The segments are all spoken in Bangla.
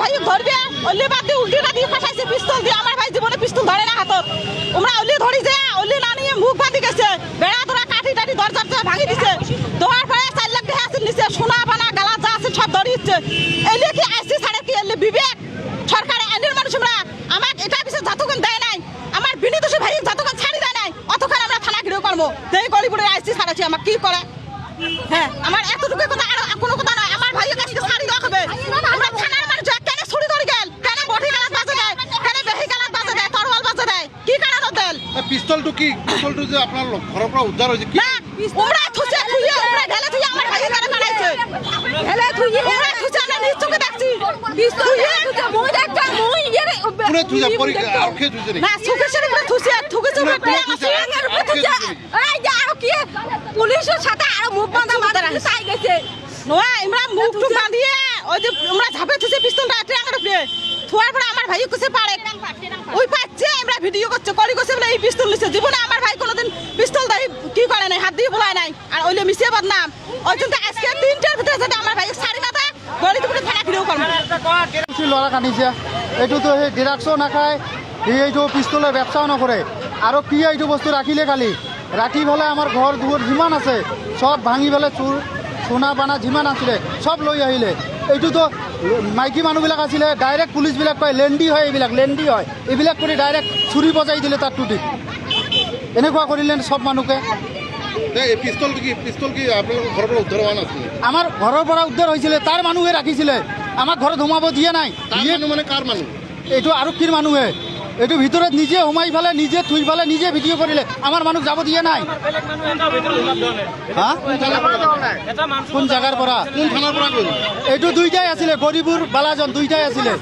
ভাই ধরবে ওলি বাদ দিয়ে উল্টি দিয়ে ফাটাইছে পিস্তল দিয়ে। আমার ভাই জীবনে পিস্তল ধরে না হাতত। আমরা ওলি ধরি যে ওলি না নিয়ে মুখ বাঁধি গেছে, বেড়া ধরা কাঠি টাঠি দরজা ভাঙি দিছে। দেওয়ার পরে 4 লাখ টাকা আছে নিচে, সোনা বানা গালা যা আছে সব ধরিয়েছে। এলে কি আইসি ছাড়া কি এলে বিবেক সরকার আইনের মানুষ আমরা আমাকে এটা বিষয়ে যতক্ষণ দেয় নাই, আমার বিনীত ভাই যতক্ষণ ছাড়ি দেয় নাই অতক্ষণ আমরা থানা ঘিরে করবো। এই গরিবের আইসি ছাড়াচ্ছি আমার কি করে। হ্যাঁ আমার এতটুকু কথা আর কোনো কথা নয়। আমার ভাইয়ের কাছে ছাড়ি দেওয়া হবে। আমরা থানার মানুষ কেন ছুরি ধরে গেল, কেন বডি গালাত বাজে দেয়, কেন বেহি গালাত বাজে দেয়, তরোয়াল বাজে দেয়, কি কারণ দেল? পিস্তলটো কি পিস্তলটো যে আপনার ঘরের পৰা উদ্ধার হয়েছে কি? না ওরা থুছে থুয়ে ওরা ঢেলে থুয়ে আমার ভাইয়ের কাছে বানাইছে। ঢেলে থুয়ে ওরা থুছে আমরা নিজ চোখে দেখছি। পিস্তল থুছে মই দেখা মই এর পুরো থুছে পরীক্ষা আর কে থুছে না সুখে সেরে পুরো থুছে থুকেছে পুরো আছে এর উপরে থুছে। এই যে আর কি পুলিশের সাথে আর মুখ বাঁধা মারা চাই গেছে। নয় আমরা মুখ টু বাঁধিয়ে ওই যে আমরা ঝাপে থুছে পিস্তলটা ট্রাঙ্গের উপরে থোয়ার পরে আমার ভাই কুছে পারে ওই পাচ্ছে আমরা ভিডিও করছে করি করছে বলে এই পিস্তল নিছে। জীবনে আমার ভাই কোনোদিন পিস্তল দেই কি করে নাই, হাত দিয়ে বলায় নাই। আর ওইলে মিশে বদনাম ওই জন্য আজকে 3টার ভিতরে যদি আমার ভাই সারি না দেয় গলিতে থানা ফিরেও করবো। ল'ৰা কান্দিছে এইটোতো সেই ড্ৰাগছো নাখায়, সি এইটো পিস্তলৰ ব্যৱসায়ো নকৰে। আৰু কি এইটো বস্তু ৰাখিলে খালি ৰাখি পেলাই আমাৰ ঘৰ দুৱাৰ যিমান আছে চব ভাঙি পেলাই চোৰ সোণা বানা যিমান আছিলে চব লৈ আহিলে। এইটোতো মাইকী মানুহবিলাক আছিলে, ডাইৰেক্ট পুলিচবিলাক কয় লেণ্ডি হয়, এইবিলাক লেণ্ডি হয়, এইবিলাক কৰি ডাইৰেক্ট চুৰি বজাই দিলে তাত টুটিত। এনেকুৱা কৰিলে চব মানুহকে। পিস্তল কি আপোনালোকৰ ঘৰৰ পৰা উদ্ধাৰ হোৱা নাছিলে? আমাৰ ঘৰৰ পৰা উদ্ধাৰ হৈছিলে, তাৰ মানুহে ৰাখিছিলে, আমাক ঘৰত সোমাব দিয়া নাই। মানে কাৰ মানুহ? এইটো আৰক্ষীৰ মানুহে এইটো ভিতৰত নিজে সোমাই পেলাই নিজে থুই পেলাই নিজে ভিডিঅ' কৰিলে, আমাৰ মানুহ যাব দিয়া নাই। কোন জেগাৰ পৰা কোন থানাৰ পৰা গ'ল? এইটো দুইটাই আছিলে, গৰিবুৰ বালাজন দুইটাই আছিলে।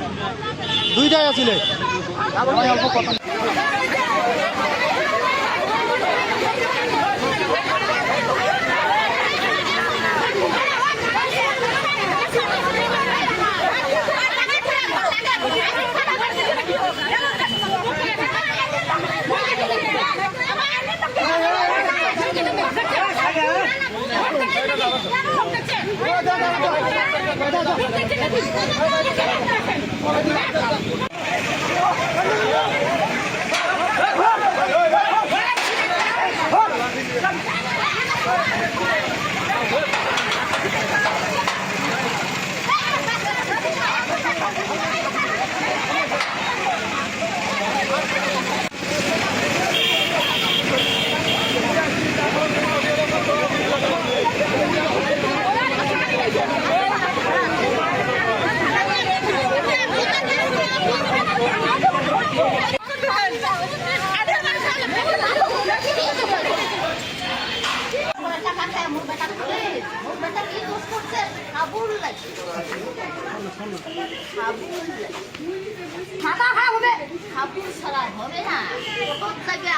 মাথা খারাপ হবে, খাবুল ছাড়া হবে না।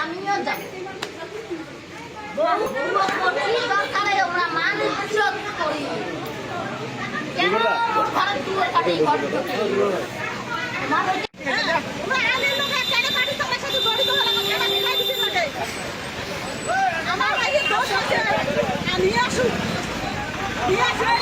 আমিও যাব দরকারে ওরা মান ইজ্জত করি কেন ঘরের দুয়ার কাটি আমার ভাইয়ের দোষ আছে নিয়ে আসুন নিয়ে আসুন